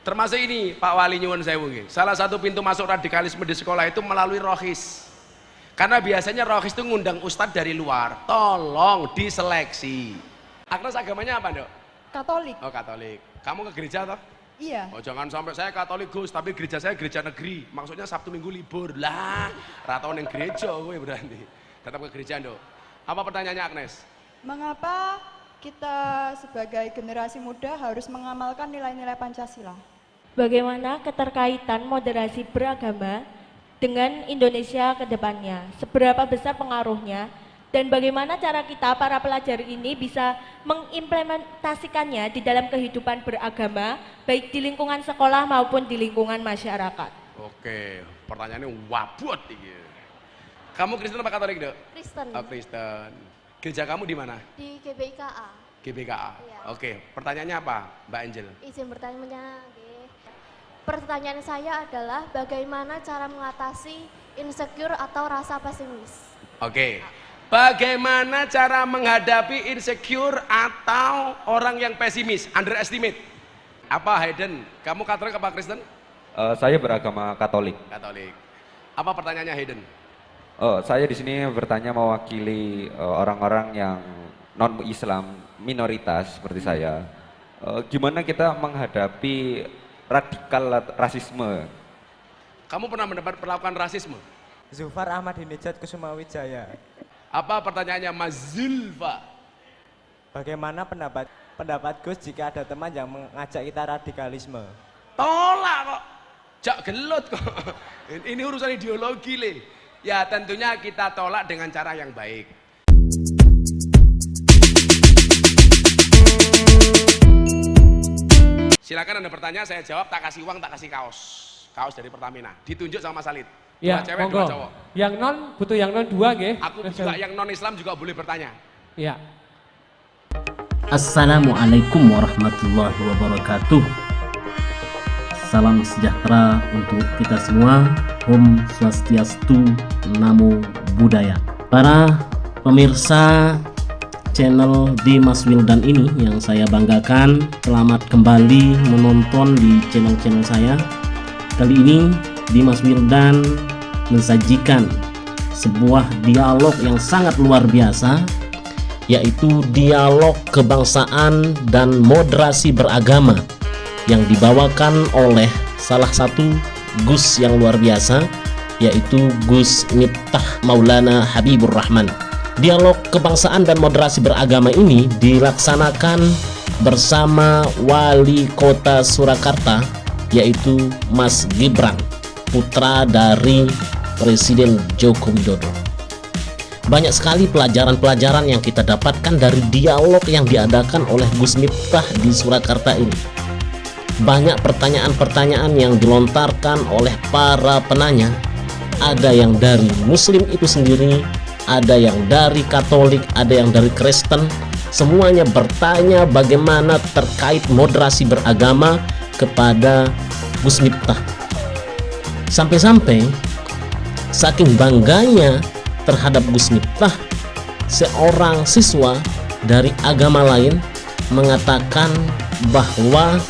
Termasuk ini Pak Wali nyuwun sewu nggih. Salah satu pintu masuk radikalisme di sekolah itu melalui rohis. Karena biasanya rohis itu ngundang ustadz dari luar. Tolong diseleksi. Agnes agamanya apa, Dok? Katolik. Oh, Katolik. Kamu ke gereja toh? Iya. Oh, jangan sampai saya Katolik Gus, tapi gereja saya gereja negeri. Maksudnya Sabtu Minggu libur. Lah, ratau ning gereja kowe berarti. Tetap ke gereja, Dok. Apa pertanyaannya, Agnes? Mengapa kita sebagai generasi muda harus mengamalkan nilai-nilai Pancasila? Bagaimana keterkaitan moderasi beragama dengan Indonesia ke depannya? Seberapa besar pengaruhnya? Dan bagaimana cara kita para pelajar ini bisa mengimplementasikannya di dalam kehidupan beragama, baik di lingkungan sekolah maupun di lingkungan masyarakat? Oke, pertanyaannya wabut iki. Kamu Kristen apa Katolik, Dok? Kristen. Oh, Kristen. Gereja kamu di mana? Di GBIKA. GBKA. Iya. Oke, pertanyaannya apa, Mbak Angel? Izin bertanya. Oke. Pertanyaan saya adalah bagaimana cara mengatasi insecure atau rasa pesimis? Oke. Bagaimana cara menghadapi insecure atau orang yang pesimis, underestimate? Apa Hayden? Kamu Katolik apa Kristen? Saya beragama Katolik. Katolik. Apa pertanyaannya Hayden? Saya di sini bertanya mewakili orang-orang yang non-Islam, minoritas seperti saya. Gimana kita menghadapi radikal rasisme? Kamu pernah melakukan rasisme? Zufar Ahmadinejad Kusumawijaya. Apa pertanyaannya Mas Zulfa? Bagaimana pendapat Gus jika ada teman yang mengajak kita radikalisme? Tolak kok. Jak gelut kok. Ini urusan ideologi le. Ya tentunya kita tolak dengan cara yang baik. Silakan Anda bertanya, saya jawab, tak kasih uang, tak kasih kaos. Kaos dari Pertamina. Ditunjuk sama Mas Salit. Ya, Dua cewek, monggo. dua cowok. Yang non butuh yang non dua nggih. Aku juga yang non Islam juga boleh bertanya. Iya. Assalamualaikum warahmatullahi wabarakatuh. Salam sejahtera untuk kita semua. Om Swastiastu, Namo Buddhaya. Para pemirsa channel Dimas Wildan ini yang saya banggakan, selamat kembali menonton di channel saya. Kali ini Dimas Wildan mensajikan sebuah dialog yang sangat luar biasa, yaitu dialog kebangsaan dan moderasi beragama yang dibawakan oleh salah satu Gus yang luar biasa, yaitu Gus Miftah Maulana Habibur Rahman. Dialog kebangsaan dan moderasi beragama ini dilaksanakan bersama Wali Kota Surakarta, yaitu Mas Gibran, putra dari Presiden Joko Widodo. Banyak sekali pelajaran-pelajaran yang kita dapatkan dari dialog yang diadakan oleh Gus Miftah di Surakarta ini. Banyak pertanyaan-pertanyaan yang dilontarkan oleh para penanya. Ada yang dari Muslim itu sendiri, ada yang dari Katolik, ada yang dari Kristen. Semuanya bertanya bagaimana terkait moderasi beragama kepada Gus Miftah. Sampai-sampai saking bangganya terhadap Gus Miftah, seorang siswa dari agama lain mengatakan bahwa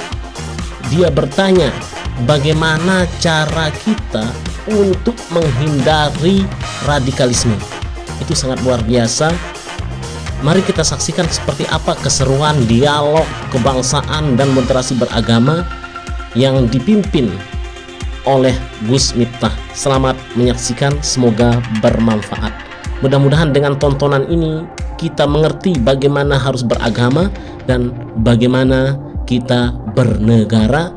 dia bertanya bagaimana cara kita untuk menghindari radikalisme. Itu sangat luar biasa. Mari kita saksikan seperti apa keseruan dialog kebangsaan dan moderasi beragama yang dipimpin oleh Gus Miftah. Selamat menyaksikan, semoga bermanfaat. Mudah-mudahan dengan tontonan ini kita mengerti bagaimana harus beragama dan bagaimana kita bernegara.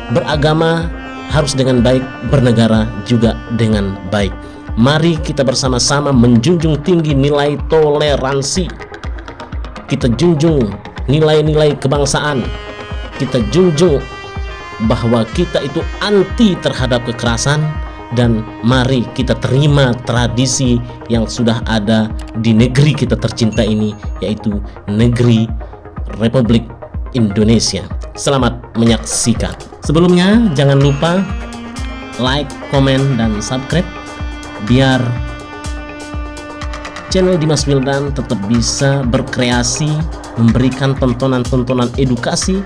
Beragama harus dengan baik, bernegara juga dengan baik. Mari kita bersama-sama menjunjung tinggi nilai toleransi. Kita junjung nilai-nilai kebangsaan. Kita junjung bahwa kita itu anti terhadap kekerasan, dan mari kita terima tradisi yang sudah ada di negeri kita tercinta ini, yaitu negeri Republik Indonesia. Selamat menyaksikan. Sebelumnya jangan lupa like, komen, dan subscribe biar channel Dimas Wildan tetap bisa berkreasi, memberikan tontonan-tontonan edukasi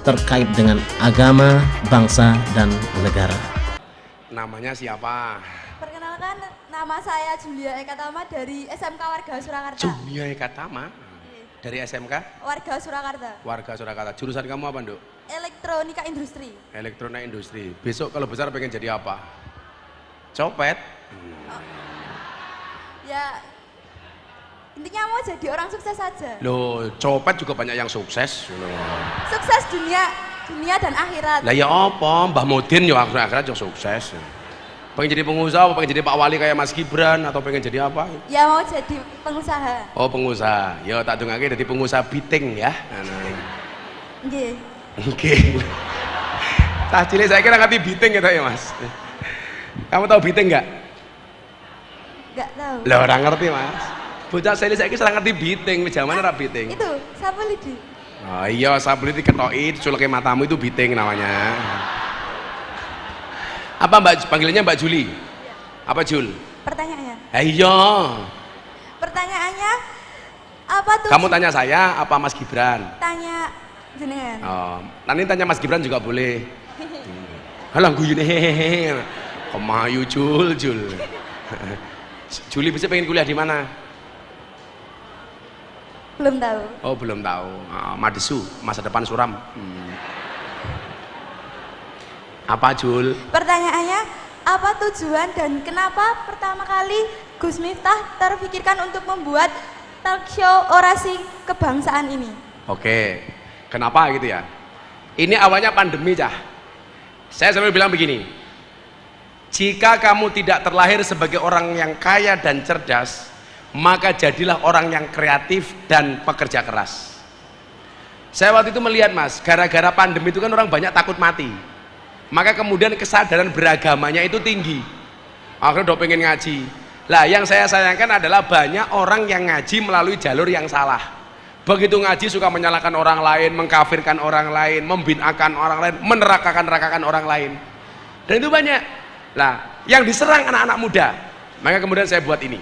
terkait dengan agama, bangsa, dan negara. Namanya siapa? Perkenalkan, nama saya Julia Eka Tama dari SMK Warga Surakarta. Julia Eka Tama. Dari SMK? Warga Surakarta. Warga Surakarta. Jurusan kamu apa, Nduk? Elektronika Industri. Elektronik industri. Besok kalau besar pengen jadi apa? Copet. Ya, intinya mau jadi orang sukses saja. Loh, copet juga banyak yang sukses. Sukses dunia dan akhirat. Lah ya apa? Mbah Mudin ya akhirat yang sukses. Pengen jadi pengusaha apa pengen jadi Pak Wali kayak Mas Gibran atau pengen jadi apa? Ya mau jadi pengusaha. Oh, pengusaha. Ya tak dongake jadi pengusaha biting ya. Nggih. Oke. Cah cilik saya kira ngerti biting gitu ya, Mas. Kamu tahu biting enggak? Enggak tahu. Lah orang ngerti, Mas. Bocah cilik saya kira ngerti biting, zamane ra biting. Itu, sapu lidi. Oh iya, sapu lidi diketoki, diculke matamu itu biting namanya. Apa Mbak panggilannya Mbak Juli? Apa Jul? Pertanyaannya. Iya. Pertanyaannya apa tuh? Kamu tanya saya apa Mas Gibran? Tanya jenengan. Oh, nanti tanya Mas Gibran juga boleh. Halah guyune hehehe. Kemayu Jul. Juli bisa pengen kuliah di mana? Belum tahu. Oh, belum tahu. Madesu, masa depan suram. Apa Jul? Pertanyaannya, apa tujuan dan kenapa pertama kali Gus Miftah terpikirkan untuk membuat talk show orasi kebangsaan ini? Oke, kenapa gitu ya? Ini awalnya pandemi, Cah. Saya selalu bilang begini, jika kamu tidak terlahir sebagai orang yang kaya dan cerdas, maka jadilah orang yang kreatif dan pekerja keras. Saya waktu itu melihat, Mas, gara-gara pandemi itu kan orang banyak takut mati, maka kemudian kesadaran beragamanya itu tinggi, akhirnya udah pengen ngaji. Lah yang saya sayangkan adalah banyak orang yang ngaji melalui jalur yang salah. Begitu ngaji suka menyalahkan orang lain, mengkafirkan orang lain, membid'ahkan orang lain, menerakakan orang lain, dan itu banyak. Lah yang diserang anak-anak muda, maka kemudian saya buat ini.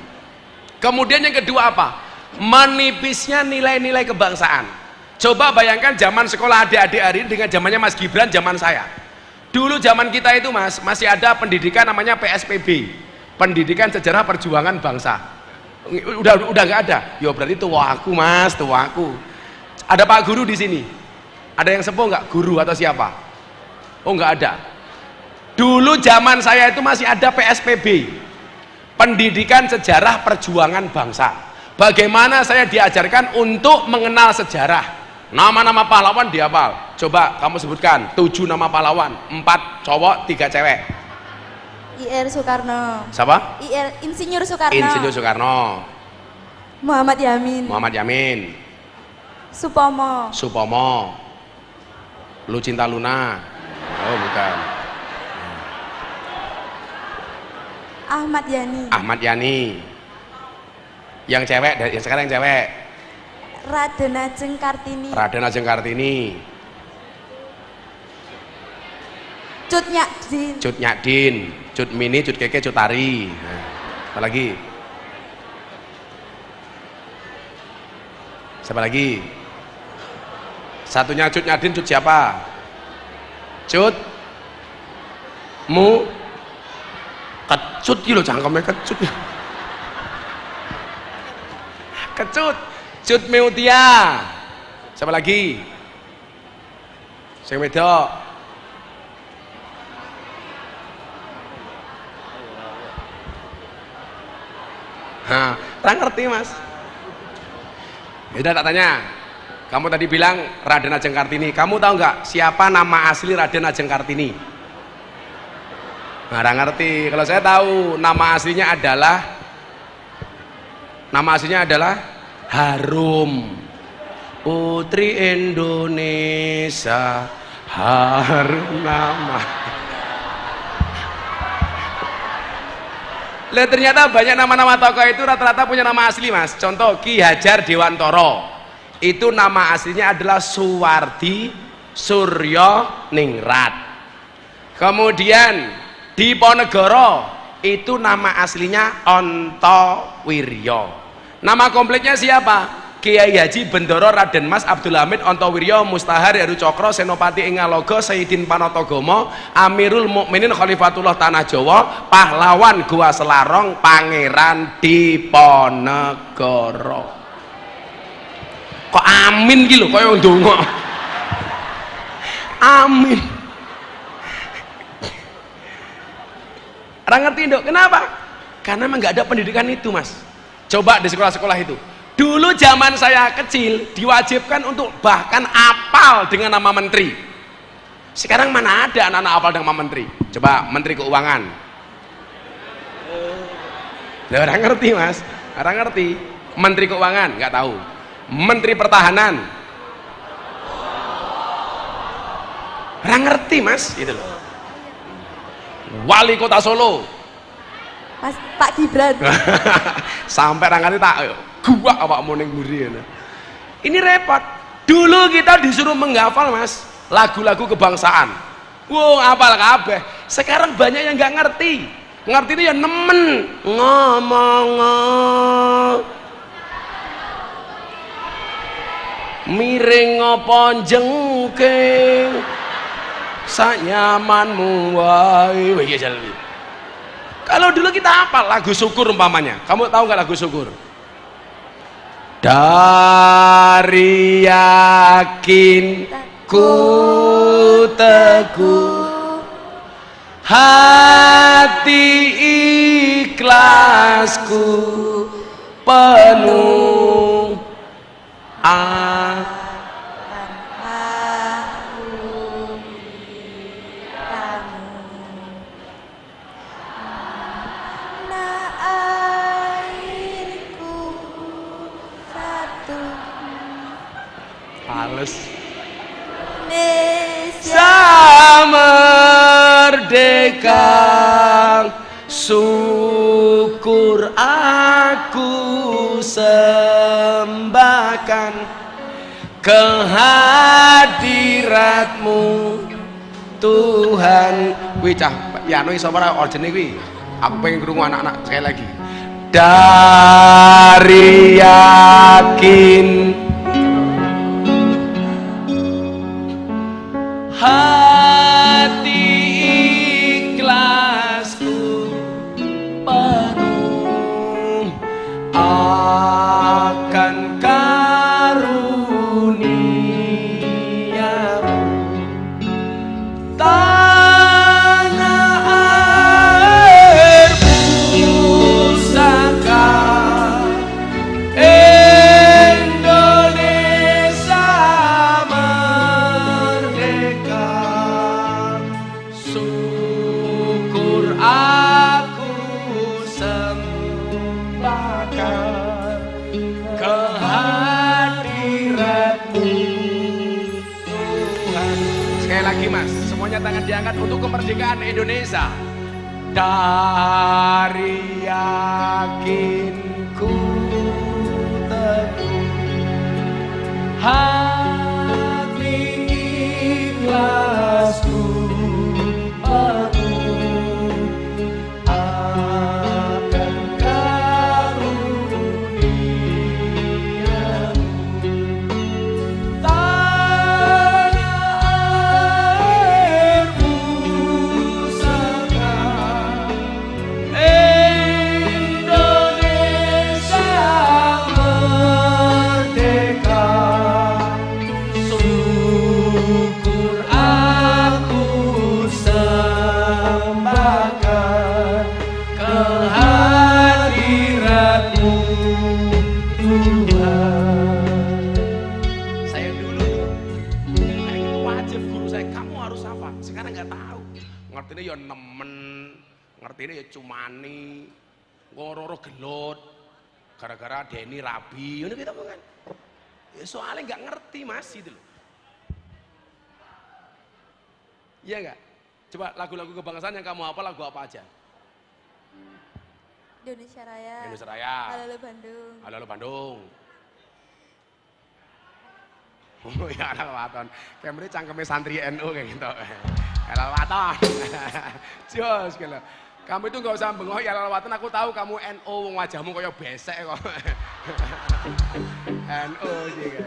Kemudian yang kedua apa? Menipisnya nilai-nilai kebangsaan. Coba bayangkan zaman sekolah adik-adik hari ini dengan zamannya Mas Gibran, zaman saya. Dulu zaman kita itu, Mas, masih ada pendidikan namanya PSPB, Pendidikan Sejarah Perjuangan Bangsa. Udah nggak ada. Ya berarti tua aku, Mas, tua aku. Ada Pak Guru di sini. Ada yang sepuh nggak? Guru atau siapa? Oh, nggak ada. Dulu zaman saya itu masih ada PSPB, Pendidikan Sejarah Perjuangan Bangsa. Bagaimana saya diajarkan untuk mengenal sejarah. Nama-nama pahlawan dihafal. Coba kamu sebutkan 7 nama pahlawan, 4 cowok, 3 cewek. IR Soekarno. Siapa? Insinyur Soekarno. Insinyur Soekarno. Muhammad Yamin. Muhammad Yamin. Supomo. Supomo. Lucinta Luna. Oh, bukan. Ahmad Yani. Ahmad Yani. Yang cewek, yang sekarang yang cewek. Raden Ajeng Kartini. Raden Ajeng Kartini. Cut Nyadin. Cut Nyadin, Cut Mini, Cut Keke, Cut Tari. Nah, apa lagi? Siapa lagi? Satunya Cut Nyadin, Cut siapa? Cut Mu Kecut gitu loh, cangkemnya kecut. Kecut Cut Meutia. Siapa lagi? Sing wedok. Nah, tak ngerti, Mas. Ya tak tanya. Kamu tadi bilang Raden Ajeng Kartini. Kamu tahu nggak siapa nama asli Raden Ajeng Kartini? Nah, tak ngerti. Kalau saya tahu nama aslinya adalah Harum, Putri Indonesia, harum nama. Lihat ternyata banyak nama-nama tokoh itu rata-rata punya nama asli, Mas. Contoh Ki Hajar Dewantoro, itu nama aslinya adalah Suwardi Suryo Ningrat. Kemudian Diponegoro, itu nama aslinya Ontowiryo. Nama kompleknya siapa? Kiai Haji Bendoro Raden Mas Abdul Hamid Ontowiryo Mustahar Heru Cokro Senopati Ingalogo Sayyidin Panotogomo Amirul Mukminin Khalifatullah Tanah Jawa Pahlawan Gua Selarong Pangeran Diponegoro. Kok amin gitu kok yang ndonga. Amin. Orang ngerti Nduk, kenapa? Karena memang nggak ada pendidikan itu Mas. Coba di sekolah-sekolah itu. Dulu zaman saya kecil diwajibkan untuk bahkan apal dengan nama menteri. Sekarang mana ada anak-anak apal dengan nama menteri? Coba Menteri Keuangan. Orang ngerti Mas, orang ngerti. Menteri Keuangan nggak tahu. Menteri Pertahanan. Orang ngerti Mas, gitu loh. Wali Kota Solo. Mas Pak Gibran. Sampai orang ngerti tak gua apa mau ning mburi. Ini repot. Dulu kita disuruh menghafal Mas lagu-lagu kebangsaan. Wow, apal kabeh. Sekarang banyak yang nggak ngerti. Ngerti itu ya nemen ngomong miring apa jengking sanyamanmu wae. Wih, ya jalan. Kalau dulu kita apa lagu syukur umpamanya. Kamu tahu nggak lagu syukur? Dari yakin ku teguh hati ikhlasku penuh merdeka syukur aku sembahkan kehadiratmu Tuhan. Wih cah, ya iso ora origine kuwi. Aku pengen krungu anak-anak sekali lagi. Dari yakin hati ikhlasku penuh akan karuniamu tanah air pusaka Indonesia merdeka syukur aku sembahkan kehadiratmu Tuhan. Sekali lagi Mas, semuanya tangan diangkat untuk kemerdekaan Indonesia. Dari yakinku teguh hati ikhlasku penuh akan karuniamu tanah air pusaka Indonesia merdeka syukur aku sembahkan kehadiratmu Tuhan. Saya dulu wajib guru saya, kamu harus apa? Sekarang nggak tahu. Ngertinya ya nemen, ngertinya ya cumani, ngororo gelut, gara-gara Deni rabi, ini kita bukan. Ya soalnya nggak ngerti Mas gitu loh. Iya nggak? Coba lagu-lagu kebangsaan yang kamu hafal lagu apa aja? Indonesia Raya. Indonesia Raya. Halo Bandung. Halo Bandung. Oh ya anak waton. Kayak mereka cangkemnya santri NU kayak gitu. Halo waton. Jos gitu. Kamu itu nggak usah bengok ya halo waton. Aku tahu kamu NU, wajahmu kayak besek kok. NU juga.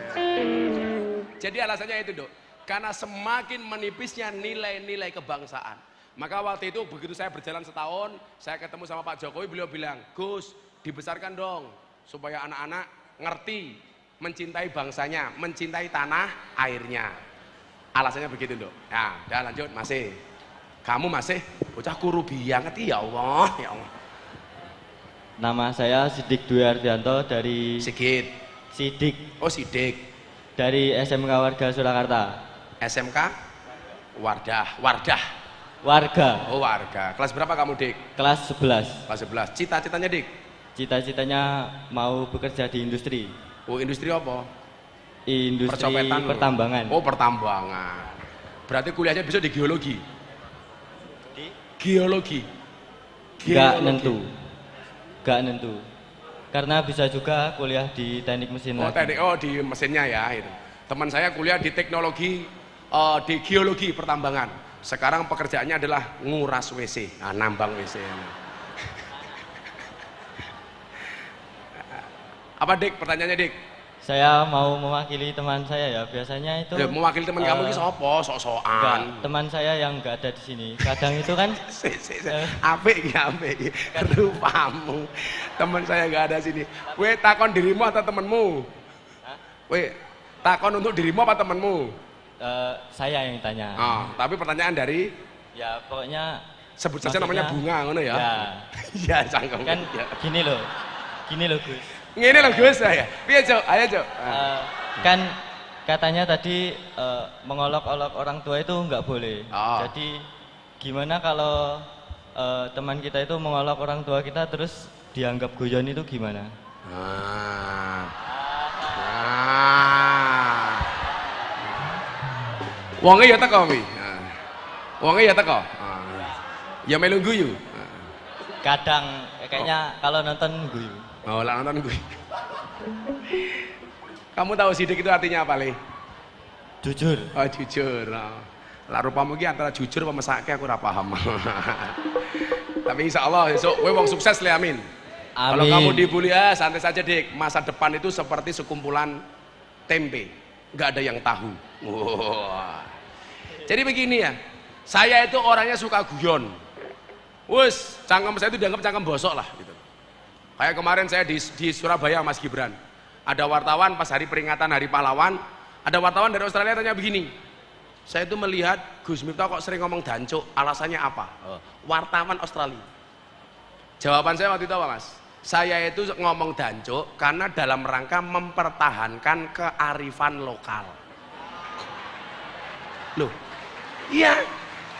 Jadi alasannya itu, Dok. Karena semakin menipisnya nilai-nilai kebangsaan. Maka waktu itu begitu saya berjalan setahun, saya ketemu sama Pak Jokowi, beliau bilang, Gus, dibesarkan dong supaya anak-anak ngerti mencintai bangsanya, mencintai tanah airnya. Alasannya begitu, Dok. Ya, udah lanjut, masih. Kamu masih bocah kuru banget, ya Allah, ya Allah. Nama saya Sidik Dwi Ardianto dari Sidik. Oh, Sidik. Dari SMK Warga Surakarta. SMK Wardah. Warga. Oh, Warga. Kelas berapa kamu, Dik? Kelas 11. Kelas 11. Cita-citanya, Dik? Cita-citanya mau bekerja di industri. Oh, industri apa? Industri Percopetan, pertambangan. Oh, pertambangan. Berarti kuliahnya besok di geologi. Geologi. Gak nentu. Karena bisa juga kuliah di teknik mesin. Oh, di mesinnya ya. Itu. Teman saya kuliah di teknologi, di geologi pertambangan. Sekarang pekerjaannya adalah nguras WC, nambang WC. Apa, Dik? Pertanyaannya, Dik? Saya mau mewakili teman saya ya. Biasanya itu. Ya, mewakili teman kamu ini sopo, sok-sokan. Enggak, teman saya yang enggak ada di sini. Kadang itu kan apik rupamu. Teman saya enggak ada sini. Weh, takon dirimu atau temenmu? Weh, takon untuk dirimu apa temenmu? Saya yang tanya. Oh, tapi pertanyaan dari? Ya, pokoknya sebut saja namanya Bunga, ngono ya? Ya. Ya, cangkem. Kan gini loh, Gus. Ngene lho Gus ya. Piye, Cuk? Ayo, Cuk. Kan katanya tadi mengolok-olok orang tua itu nggak boleh. Oh. Jadi gimana kalau teman kita itu mengolok orang tua kita terus dianggap guyon itu gimana? Wonge ya teko wi. Wonge ya teko. Ya melu guyu. Kadang kayaknya kalau nonton guyu. Oh, lah nonton guyu. Kamu tahu sidik itu artinya apa, Le? Jujur. Oh, jujur. Lah rupamu ki antara jujur apa mesake aku ora paham. Tapi insya Allah besok kowe wong sukses, Le, amin. Kalau kamu dibully santai saja, Dik. Masa depan itu seperti sekumpulan tempe, nggak ada yang tahu. Wah. Jadi begini ya, saya itu orangnya suka guyon. Wus, cangkem saya itu dianggap cangkem bosok lah gitu. Kayak kemarin saya di Surabaya, Mas Gibran. Ada wartawan pas hari peringatan Hari Pahlawan, ada wartawan dari Australia tanya begini. Saya itu melihat Gus Miftah kok sering ngomong dancuk, alasannya apa? Wartawan Australia. Jawaban saya waktu itu apa, Mas? Saya itu ngomong dancuk karena dalam rangka mempertahankan kearifan lokal. Loh, iya,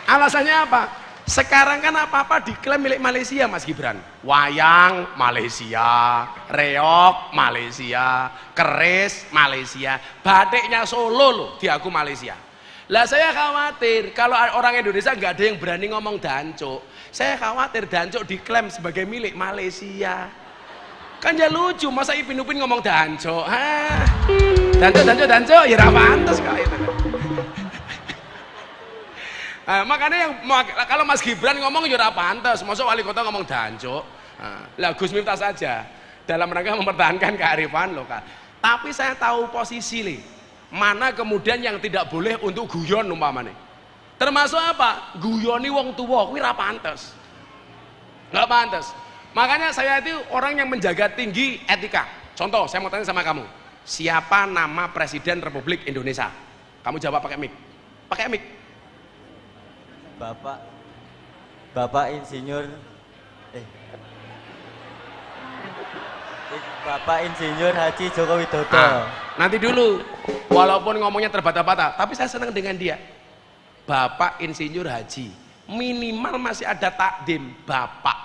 alasannya apa? Sekarang kan apa-apa diklaim milik Malaysia, Mas Gibran. Wayang Malaysia, reok Malaysia, keris Malaysia, batiknya Solo loh diaku Malaysia. Lah saya khawatir kalau orang Indonesia nggak ada yang berani ngomong dancuk. Saya khawatir dancuk diklaim sebagai milik Malaysia. Kan ya lucu, masa Ipin Upin ngomong dancuk? Dancuk, ya ra pantes kok itu. Makanya yang kalau Mas Gibran ngomong ya ora pantes, masa wali kota ngomong dancuk. Lah Gus Miftah saja dalam rangka mempertahankan kearifan lokal. Tapi saya tahu posisi li, mana kemudian yang tidak boleh untuk guyon umpamane. Termasuk apa? Guyoni wong tuwa kuwi ora pantes. Enggak pantes. Makanya saya itu orang yang menjaga tinggi etika. Contoh, saya mau tanya sama kamu. Siapa nama Presiden Republik Indonesia? Kamu jawab pakai mic. Pakai mic. Bapak Insinyur Bapak Insinyur Haji Joko Widodo. Nanti dulu, walaupun ngomongnya terbata-bata, tapi saya senang dengan dia. Bapak Insinyur Haji, minimal masih ada takdim Bapak.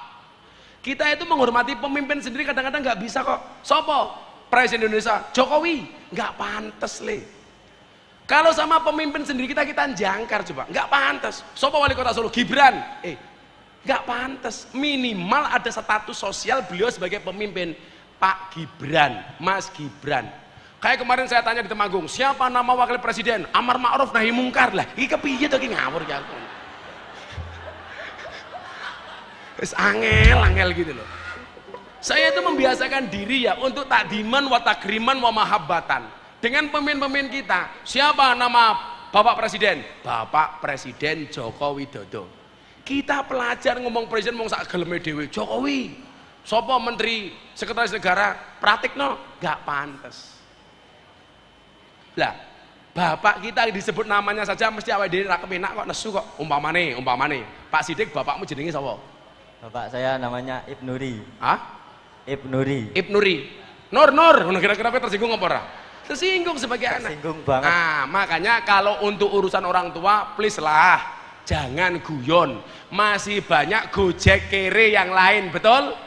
Kita itu menghormati pemimpin sendiri kadang-kadang nggak bisa kok. Sopo? Presiden Indonesia, Jokowi, nggak pantes le. Kalau sama pemimpin sendiri kita jangkar coba, nggak pantas. Sopo wali kota Solo, Gibran, nggak pantas. Minimal ada status sosial beliau sebagai pemimpin. Pak Gibran, Mas Gibran. Kayak kemarin saya tanya di Temanggung, siapa nama wakil presiden? Amar Ma'ruf Nahi Mungkar lah. Iki kepiye to iki ngawur ya aku. Wis angel gitu loh. Saya itu membiasakan diri ya untuk takdiman wa takriman wa mahabbatan dengan pemimpin-pemimpin kita. Siapa nama Bapak Presiden? Bapak Presiden Joko Widodo. Kita pelajar ngomong presiden ngomong sak geleme dhewe. Jokowi. Sopo menteri sekretaris negara pratikno gak pantes. Lah, bapak kita disebut namanya saja mesti awake dhewe ra kepenak kok nesu kok. Umpamane Pak Sidik bapakmu jenenge sapa? Bapak saya namanya Ibnuri. Hah? Ibnuri. Ibnuri. Nur, kira-kira tersinggung apa ora? Tersinggung sebagai anak. Tersinggung banget. Nah, makanya kalau untuk urusan orang tua, please lah, jangan guyon. Masih banyak gojek kere yang lain, betul?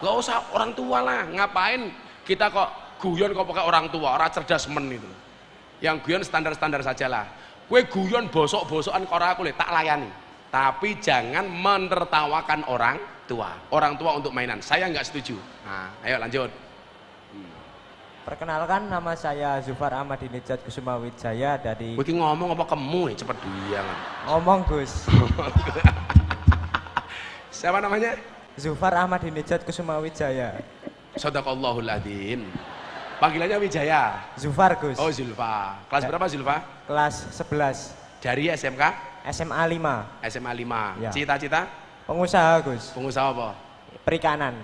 Gak usah orang tua lah, ngapain kita kok guyon kok pakai orang tua, orang cerdas men itu. Yang guyon standar-standar saja lah. Kue guyon bosok-bosokan kora aku tak layani. Tapi jangan menertawakan orang tua. Orang tua untuk mainan, saya nggak setuju. Nah, ayo lanjut. Perkenalkan, nama saya Zufar Ahmadinejad Kusuma Wijaya dari... Wiki ngomong apa kamu cepet dia kan? Ngomong Gus. Siapa namanya? Zufar Ahmadinejad Kusuma Wijaya. Shadaqallahul adzim. Panggilannya Wijaya. Zufar Gus. Oh Zulfa. Kelas berapa Zulfa? Kelas 11. Dari SMK? SMA 5. SMA 5. Ya. Cita-cita? Pengusaha Gus. Pengusaha apa? Perikanan.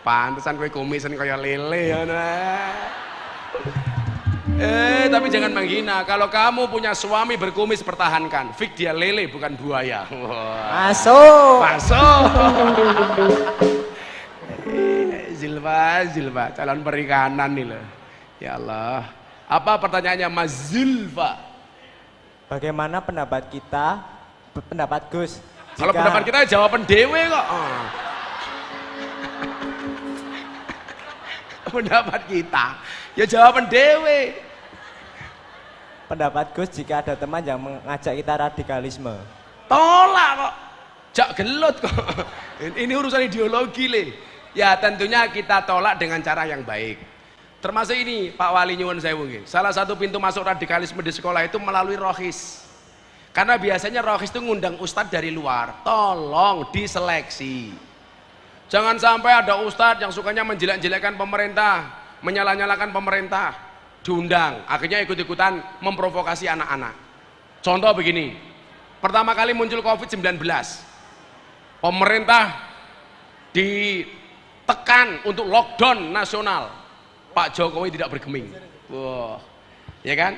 Pantesan kowe kumisen kaya lele ya. Tapi jangan menghina. Kalau kamu punya suami berkumis, pertahankan. Fik dia lele bukan buaya. Masuk. Zilfa, calon perikanan nih loh. Ya Allah. Apa pertanyaannya Mas Zilfa? Bagaimana pendapat kita, pendapat Gus? Kalau pendapat kita jawaban dewe kok. Pendapat kita ya jawaban dewe. Pendapat Gus jika ada teman yang mengajak kita radikalisme. Tolak kok. Jak gelut kok. Ini urusan ideologi le. Ya tentunya kita tolak dengan cara yang baik. Termasuk ini Pak Wali nyuwun sewu nggih. Salah satu pintu masuk radikalisme di sekolah itu melalui rohis. Karena biasanya rohis itu ngundang ustadz dari luar. Tolong diseleksi. Jangan sampai ada ustadz yang sukanya menjelek-jelekkan pemerintah, menyalah-nyalakan pemerintah, diundang, akhirnya ikut-ikutan memprovokasi anak-anak. Contoh begini, pertama kali muncul COVID-19, pemerintah ditekan untuk lockdown nasional, Pak Jokowi tidak bergeming. Wah, ya kan?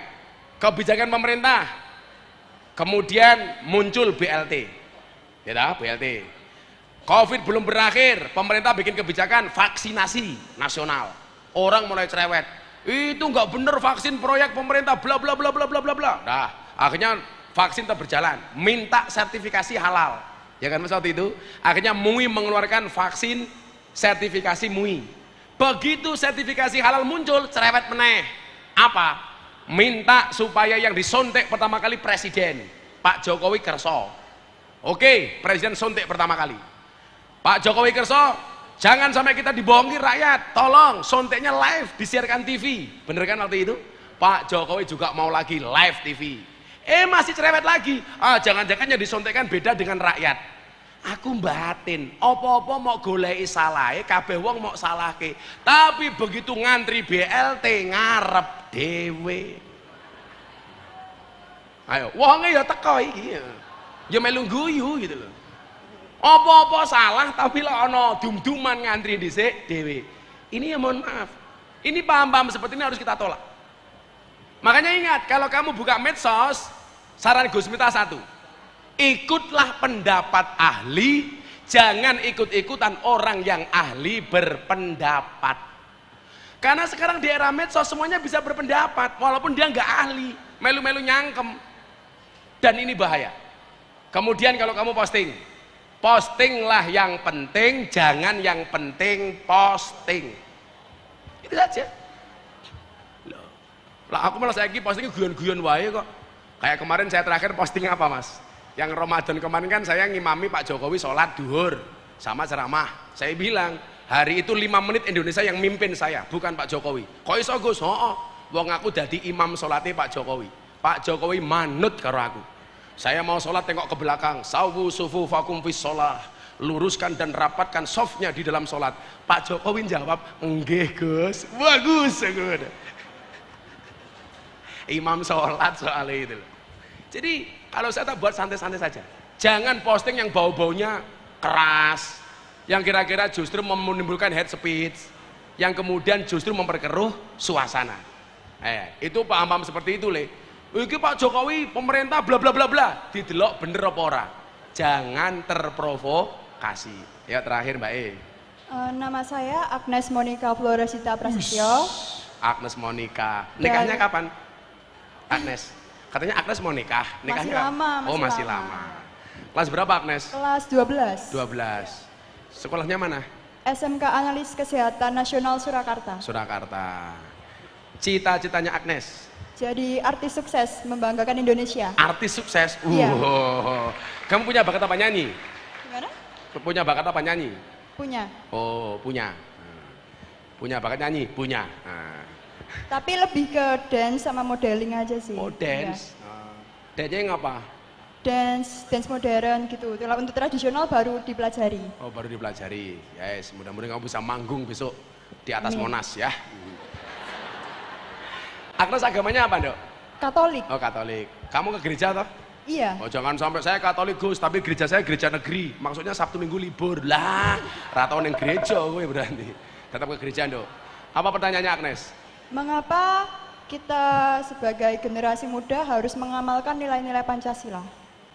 Kebijakan pemerintah. Kemudian muncul BLT, ya BLT. Covid belum berakhir, pemerintah bikin kebijakan vaksinasi nasional. Orang mulai cerewet, itu nggak bener vaksin proyek pemerintah, bla bla bla bla bla bla bla. Nah, akhirnya vaksin tetap berjalan, minta sertifikasi halal, ya kan waktu itu. Akhirnya MUI mengeluarkan vaksin sertifikasi MUI. Begitu sertifikasi halal muncul, cerewet meneh. Apa? Minta supaya yang disontek pertama kali presiden Pak Jokowi kerso. Oke, presiden sontek pertama kali Pak Jokowi kerso, jangan sampai kita dibohongi rakyat, tolong sonteknya live disiarkan TV. Bener kan waktu itu? Pak Jokowi juga mau lagi live TV. Masih cerewet lagi. Jangan-jangan yang disontekkan beda dengan rakyat. Aku batin, opo-opo mau goleki salahe, kabeh wong mau salahke. Tapi begitu ngantri BLT ngarep dewe. Ayo, wonge ya teko iki. Ya melu guyu gitu loh. Apa-apa salah tapi lah ono dum-duman ngantri dhisik dewe. Ini ya mohon maaf. Ini paham-paham seperti ini harus kita tolak. Makanya ingat, kalau kamu buka medsos, saran Gus Miftah satu. Ikutlah pendapat ahli, jangan ikut-ikutan orang yang ahli berpendapat. Karena sekarang di era medsos semuanya bisa berpendapat, walaupun dia nggak ahli, melu-melu nyangkem. Dan ini bahaya. Kemudian kalau kamu posting, postinglah yang penting, jangan yang penting posting. Itu saja. Lah aku malah saya postingnya guyon-guyon wae kok. Kayak kemarin saya terakhir posting apa Mas? Yang Ramadan kemarin kan saya ngimami Pak Jokowi sholat duhur sama ceramah. Saya bilang hari itu 5 menit Indonesia yang mimpin saya, bukan Pak Jokowi. Kok iso Gus? Wong aku dadi imam sholatnya Pak Jokowi. Pak Jokowi manut karo aku. Saya mau sholat tengok ke belakang. Sawu sufu fakum fis sholah. luruskan dan rapatkan softnya di dalam sholat. Pak Jokowi jawab, enggih Gus, bagus. Imam sholat soalnya itu. Jadi kalau saya tak buat santai-santai saja. Jangan posting yang bau-baunya keras, yang kira-kira justru menimbulkan head speech, yang kemudian justru memperkeruh suasana. Itu paham-paham seperti itu le. Iki Pak Jokowi pemerintah bla bla bla bla, didelok bener apa ora. Jangan terprovokasi. Ya terakhir Mbak E. Nama saya Agnes Monica Floresita Prasetyo. Agnes Monica. Nikahnya kapan? Agnes. Katanya Agnes mau nikah. Nikahnya masih lama. Oh masih lama. Kelas berapa Agnes? Kelas 12. 12. Sekolahnya mana? SMK Analis Kesehatan Nasional Surakarta. Surakarta. Cita-citanya Agnes? Jadi artis sukses, membanggakan Indonesia. Artis sukses? Iya. Kamu punya bakat apa nyanyi? Gimana? Punya bakat apa nyanyi? Punya. Oh, punya. Punya bakat nyanyi? Punya. Tapi lebih ke dance sama modeling aja sih. Oh, dance. Ya. Dance-nya ngapa? Dance modern gitu. Untuk tradisional baru dipelajari. Oh, baru dipelajari. Yes, mudah-mudahan kamu bisa manggung besok di atas Monas ya. Agnes agamanya apa, Dok? Katolik. Oh, Katolik. Kamu ke gereja toh? Iya. Oh, jangan sampai saya Katolik Gus, tapi gereja saya gereja negeri. Maksudnya Sabtu Minggu libur. Lah, ratau yang gereja gue berarti. Tetap ke gereja, Dok. Apa pertanyaannya Agnes? Mengapa kita sebagai generasi muda harus mengamalkan nilai-nilai Pancasila?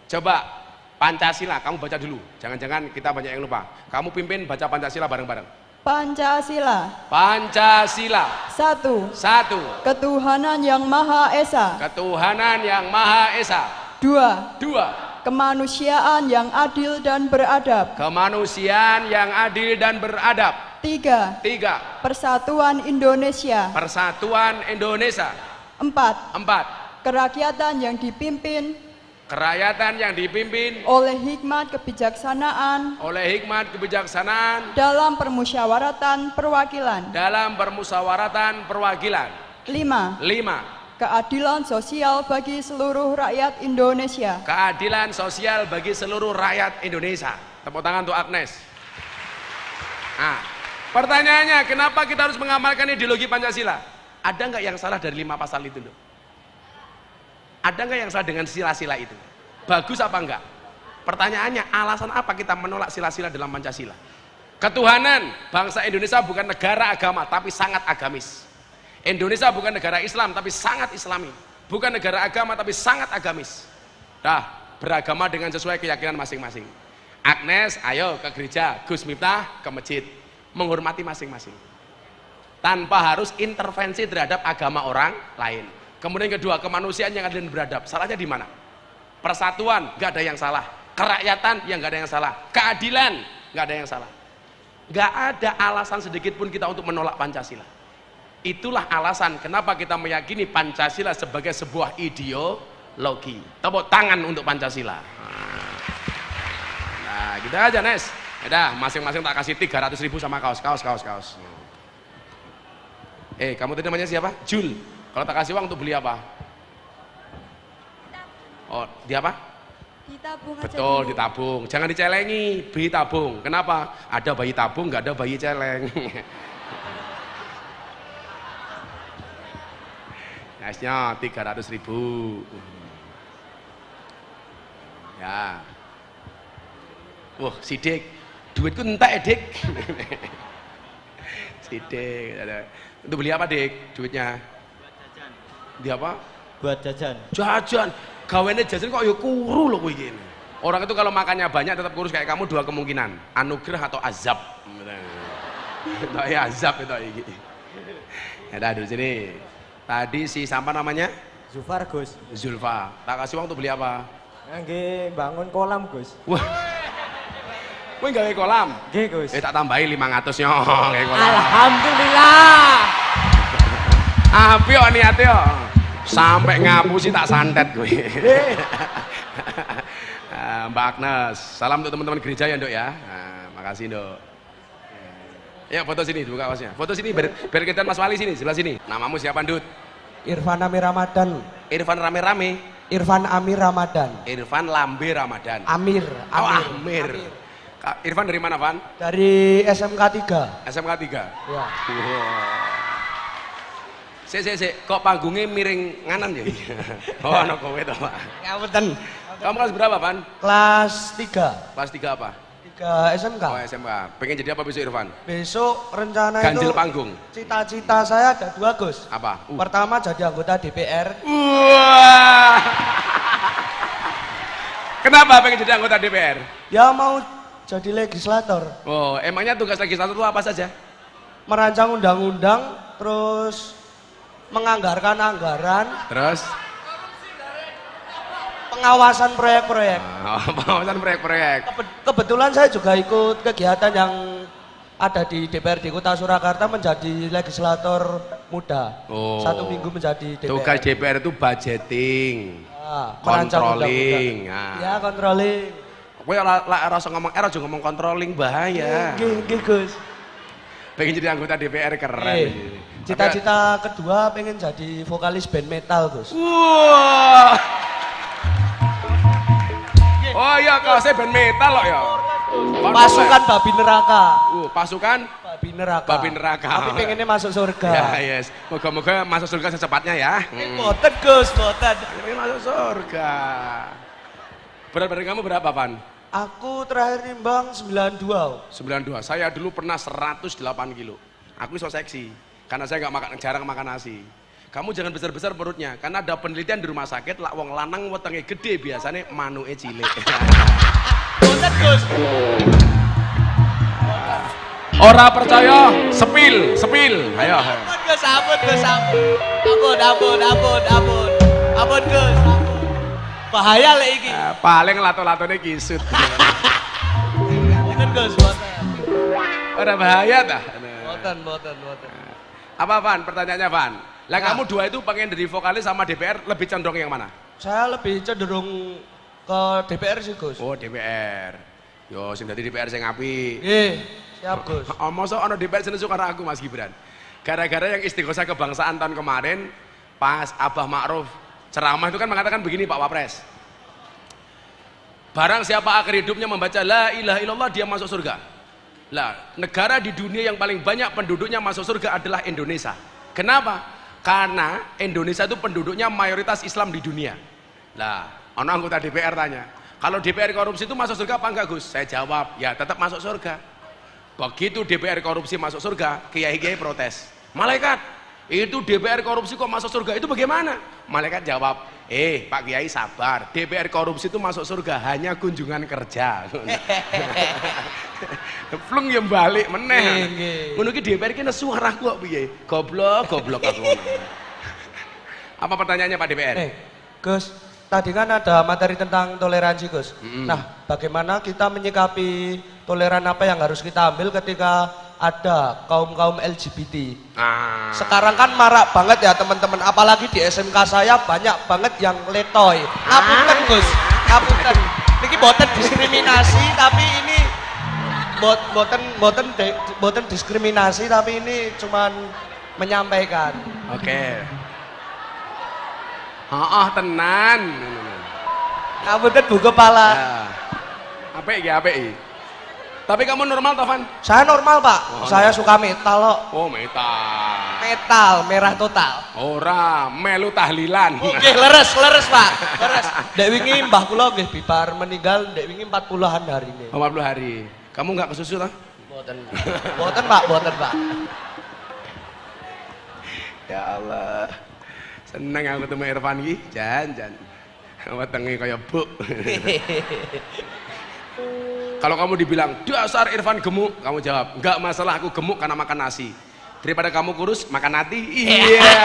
Coba Pancasila, kamu baca dulu. Jangan-jangan kita banyak yang lupa. Kamu pimpin baca Pancasila bareng-bareng. Pancasila. Pancasila. 1. Ketuhanan yang Maha Esa. Ketuhanan yang Maha Esa. 2. Kemanusiaan yang adil dan beradab. Kemanusiaan yang adil dan beradab. 3. Persatuan Indonesia. Persatuan Indonesia. 4. Kerakyatan yang dipimpin oleh hikmat kebijaksanaan. Dalam permusyawaratan perwakilan. 5. Keadilan sosial bagi seluruh rakyat Indonesia. Keadilan sosial bagi seluruh rakyat Indonesia. Tepuk tangan untuk Agnes. Nah, pertanyaannya, kenapa kita harus mengamalkan ideologi Pancasila? Ada nggak yang salah dari 5 pasal itu, Dok? Ada nggak yang salah dengan sila-sila itu? Bagus apa enggak? Pertanyaannya, alasan apa kita menolak sila-sila dalam Pancasila? Ketuhanan, bangsa Indonesia bukan negara agama, tapi sangat agamis. Indonesia bukan negara Islam, tapi sangat islami. Bukan negara agama, tapi sangat agamis. Beragama dengan sesuai keyakinan masing-masing. Agnes, ayo ke gereja, Gus Miftah ke masjid. Menghormati masing-masing. Tanpa harus intervensi terhadap agama orang lain. Kemudian kedua, kemanusiaan yang adil dan beradab. Salahnya di mana? Persatuan, nggak ada yang salah. Kerakyatan, yang nggak ada yang salah. Keadilan, nggak ada yang salah. Nggak ada alasan sedikit pun kita untuk menolak Pancasila. Itulah alasan kenapa kita meyakini Pancasila sebagai sebuah ideologi. Tepuk tangan untuk Pancasila. Nah, gitu aja, Nes. Udah, masing-masing tak kasih 300.000 sama kaos. Kamu tadi namanya siapa? Jul. Kalau tak kasih uang untuk beli apa? Oh, di apa? Ditabung aja. Betul, ditabung. Jangan dicelengi, beli tabung. Kenapa? Ada bayi tabung, nggak ada bayi celeng. Nesnya 300.000. Ya. Wah, sidik. Duitku entek, Dik. Sidik. Untuk beli apa, Dik? Duitnya? Di apa? Buat jajan. Jajan. Gawennya jajan kok ya kuru loh begini. Orang itu kalau makannya banyak tetap kurus kayak kamu, dua kemungkinan. Anugerah atau azab. Itu ya azab itu. Ya dah dulu sini. Tadi si siapa namanya? Zulfar, Gus. Zulfa. Tak kasih uang untuk beli apa? Nggih, bangun kolam, Gus. Wah. Kowe gawe kolam? Nggih, Gus. Tak tambahi 500 nyong gawe kolam. Alhamdulillah. Api kok niate yo. Sampai ngapusi tak santet gue. Mbak Agnes, salam untuk teman-teman gereja ya, Dok ya. Makasih, Dok. Ya, foto sini, buka kaosnya. Foto sini biar kita Mas Wali sini, sebelah sini. Namamu siapa, Dut? Irfan Amir Ramadan. Irfan Irfan Amir Ramadan. Irfan Lambe Ramadan. Amir. Oh, Amir. Kak Irfan dari mana, Van? Dari SMK 3. SMK 3. Ya. Kok panggungnya miring nganan ya? Oh, anak kowe to, Pak. Ngapunten. Kamu kelas berapa, Van? Kelas 3. Kelas 3 apa? 3 SMK. Oh, SMK. Pengen jadi apa besok, Irfan? Besok rencana Ganjil itu panggung. cita-cita saya ada 2, Gus. Apa? Pertama jadi anggota DPR. Wah. Kenapa pengen jadi anggota DPR? Ya mau jadi legislator. Oh, emangnya tugas legislator itu apa saja? Merancang undang-undang, terus menganggarkan anggaran, Terus? pengawasan proyek-proyek. Pengawasan proyek-proyek. Kebetulan saya juga ikut kegiatan yang ada di DPRD Kota Surakarta menjadi legislator muda. Oh. 1 minggu menjadi DPR. Tugas DPR itu budgeting, merancang controlling. undang-undang. Ya, controlling. Kowe ora usah ngomong aja ngomong controlling bahaya. Nggih, Gus. Pengen jadi anggota DPR keren. Cita-cita kedua pengen jadi vokalis band metal, Gus. Wah. Oh iya, kalau saya band metal loh ya. Pasukan babi neraka. Pasukan babi neraka. Babi neraka. Tapi pengennya masuk surga. Ya, yes. Moga-moga masuk surga secepatnya ya. Boten, Gus, boten. Pengen masuk surga. Berat badan kamu berapa, Van? Aku terakhir nimbang 92. 92. Saya dulu pernah 108 kilo. Aku so seksi karena saya jarang makan nasi. Kamu jangan besar-besar perutnya karena ada penelitian di rumah sakit lak wong lanang wetenge gede biasanya manuke cilik. Boten, Gus. Ora percaya, sepil. Ayo. Gus, ampun, Gus, ampun, Gus. Bahaya lek iki. Paling lato-latone kisut. Boten, Gus, boten. Ora bahaya dah. Boten. Apa, Van? Pertanyaannya, Van. Lah kamu dua itu pengen jadi vokalis sama DPR lebih cenderung yang mana? Saya lebih cenderung ke DPR sih, Gus. Oh, DPR. Yo, sing dadi DPR sing apik. Nggih, siap, Gus. Masa ana DPR sing suka aku, Mas Gibran. Gara-gara yang istighosah kebangsaan tahun kemarin, pas Abah Ma'ruf ceramah itu kan mengatakan begini, Pak Wapres. Barang siapa akhir hidupnya membaca la ilaha illallah, dia masuk surga. Lah, negara di dunia yang paling banyak penduduknya masuk surga adalah Indonesia. Kenapa? Karena Indonesia itu penduduknya mayoritas Islam di dunia. Lah, ana anggota DPR tanya, kalau DPR korupsi itu masuk surga apa enggak, Gus? Saya jawab, ya tetap masuk surga. Begitu DPR korupsi masuk surga, kiai-kiai protes. Malaikat, itu DPR korupsi kok masuk surga, itu bagaimana? Malaikat jawab, Pak Kiai sabar, DPR korupsi itu masuk surga hanya kunjungan kerja. Flung yang balik meneh. Ngono ki DPR ki nesu arahku kok piye? Goblok aku. Apa pertanyaannya Pak DPR? Gus, tadi kan ada materi tentang toleransi, Gus. Nah, bagaimana kita menyikapi toleran apa yang harus kita ambil ketika ada kaum LGBT? Sekarang kan marak banget ya teman-teman, apalagi di SMK saya banyak banget yang letoy. Ngapunten, Gus, ngapunten. Niki boten diskriminasi, tapi ini boten diskriminasi, tapi ini cuman menyampaikan. Oke. Tenan. Ngapunten Bu Kepala. Apik ya, apik. Tapi kamu normal, Tovan? Saya normal, Pak. Saya suka metal kok. Oh, metal. Metal, merah total. Ora, melu tahlilan. Oke, leres Pak. Leres. Dek wingi mbah kula nggih bibar meninggal dek wingi 40-an hari ini. 40 hari. Kamu enggak kesusu toh? Boten. Boten, Pak. Ya Allah. Seneng aku ketemu Irfan iki. Jan. Wetenge kaya buk. Kalau kamu dibilang, dasar Irfan gemuk, kamu jawab, enggak masalah, aku gemuk karena makan nasi. Daripada kamu kurus, makan hati. Iya.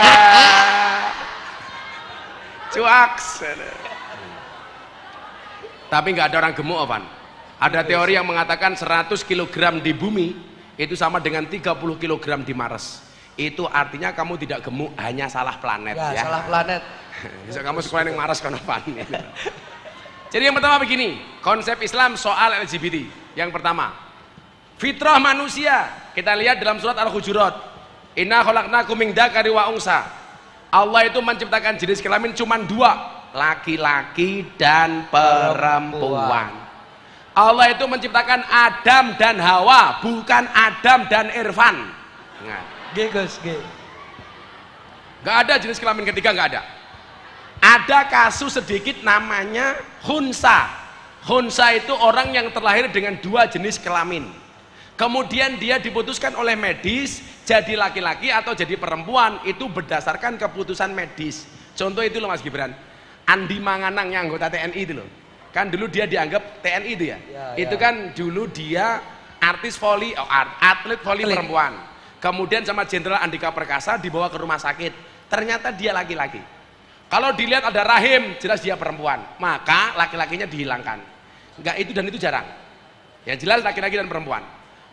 Cuaks. Tapi enggak ada orang gemuk, Ovan. Ada teori yang mengatakan 100 kg di bumi, itu sama dengan 30 kg di Mars. Itu artinya kamu tidak gemuk, hanya salah planet. Ya, salah planet. Bisa kamu sekolah yang Mars kan, Ovan. Jadi yang pertama begini, konsep Islam soal LGBT. Yang pertama, fitrah manusia. Kita lihat dalam surat Al-Hujurat. Inna khalaqnakum min dzakari wa unsa. Allah itu menciptakan jenis kelamin cuma 2, laki-laki dan perempuan. Allah itu menciptakan Adam dan Hawa, bukan Adam dan Irfan. Nggih Gus, nggih. Nggak ada jenis kelamin ketiga, nggak ada. Ada kasus sedikit namanya khunsa. Khunsa itu orang yang terlahir dengan dua jenis kelamin. Kemudian dia diputuskan oleh medis jadi laki-laki atau jadi perempuan, itu berdasarkan keputusan medis. Contoh itu loh Mas Gibran, Andi Manganang yang anggota TNI itu loh. Kan dulu dia dianggap TNI itu ya. Itu kan dulu dia artis voli, atlet voli perempuan. Kemudian sama Jenderal Andika Perkasa dibawa ke rumah sakit. Ternyata dia laki-laki. Kalau dilihat ada rahim, jelas dia perempuan. Maka laki-lakinya dihilangkan. Enggak, itu dan itu jarang. Yang jelas laki-laki dan perempuan.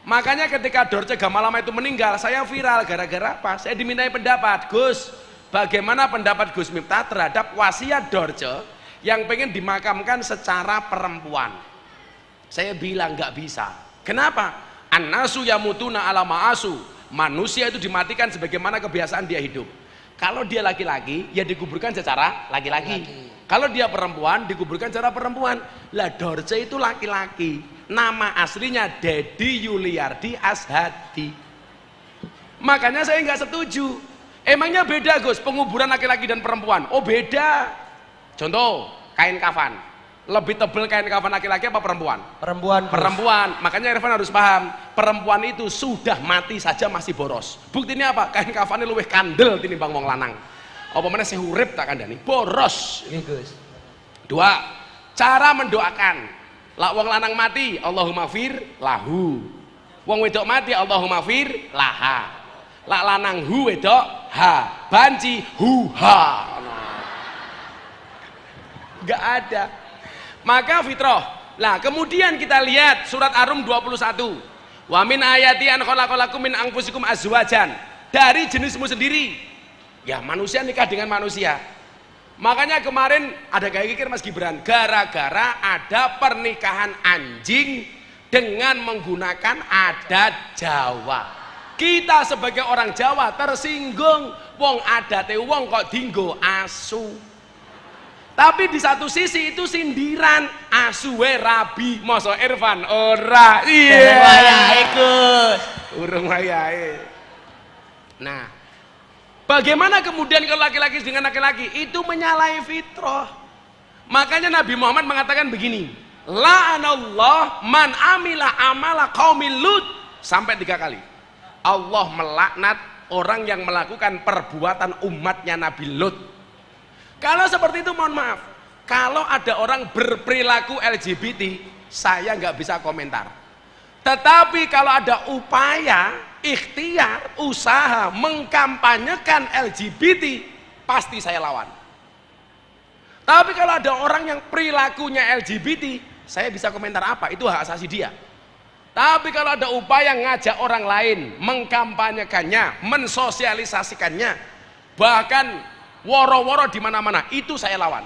Makanya ketika Dorce Gamalama itu meninggal, saya viral gara-gara apa? Saya dimintai pendapat, Gus, bagaimana pendapat Gus Miftah terhadap wasiat Dorce yang pengen dimakamkan secara perempuan? Saya bilang nggak bisa. Kenapa? An-nasu yamutuna ala ma'asu. Manusia itu dimatikan sebagaimana kebiasaan dia hidup. Kalau dia laki-laki, ya dikuburkan secara laki-laki. Kalau dia perempuan, dikuburkan secara perempuan. Lah Dorce itu laki-laki. Nama aslinya Dedi Yuliardi Ashadi. Makanya saya nggak setuju. Emangnya beda Gus, penguburan laki-laki dan perempuan? Oh beda. Contoh, kain kafan. Lebih tebal kain kafan laki-laki apa perempuan? Perempuan. Gus. Perempuan. Makanya Irfan harus paham, perempuan itu sudah mati saja masih boros. Buktinya apa? Kain kafannya luwih kandel tinimbang wong lanang. Apa mana saya urip tak kandani? Boros. Gus. Dua, cara mendoakan. Lak wong lanang mati, Allahumma fir lahu. Wong wedok mati, Allahumma fir laha. Lak lanang hu wedok ha, banci hu ha. Gak ada. Maka fitrah. Nah, kemudian kita lihat surat Ar-Rum 21. Wa min ayati an khalaqalakum min anfusikum azwajan. Dari jenismu sendiri. Ya, manusia nikah dengan manusia. Makanya kemarin ada gaya kikir Mas Gibran, gara-gara ada pernikahan anjing dengan menggunakan adat Jawa. Kita sebagai orang Jawa tersinggung, wong adate wong kok dinggo asu. Tapi di satu sisi itu sindiran, asuwe rabi, masa Irfan ora. Iya. Urung wayahe. Nah, bagaimana kemudian kalau laki-laki dengan laki-laki itu menyalahi fitrah? Makanya Nabi Muhammad mengatakan begini, la'anallah man amila amala qaumil Lut, sampai 3 kali. Allah melaknat orang yang melakukan perbuatan umatnya Nabi Lut. Kalau seperti itu mohon maaf, kalau ada orang berperilaku LGBT, saya nggak bisa komentar. Tetapi kalau ada upaya ikhtiar, usaha mengkampanyekan LGBT, pasti saya lawan. Tapi kalau ada orang yang perilakunya LGBT, saya bisa komentar apa? Itu hak asasi dia. Tapi kalau ada upaya ngajak orang lain, mengkampanyekannya, mensosialisasikannya, bahkan woro-woro di mana-mana, itu saya lawan.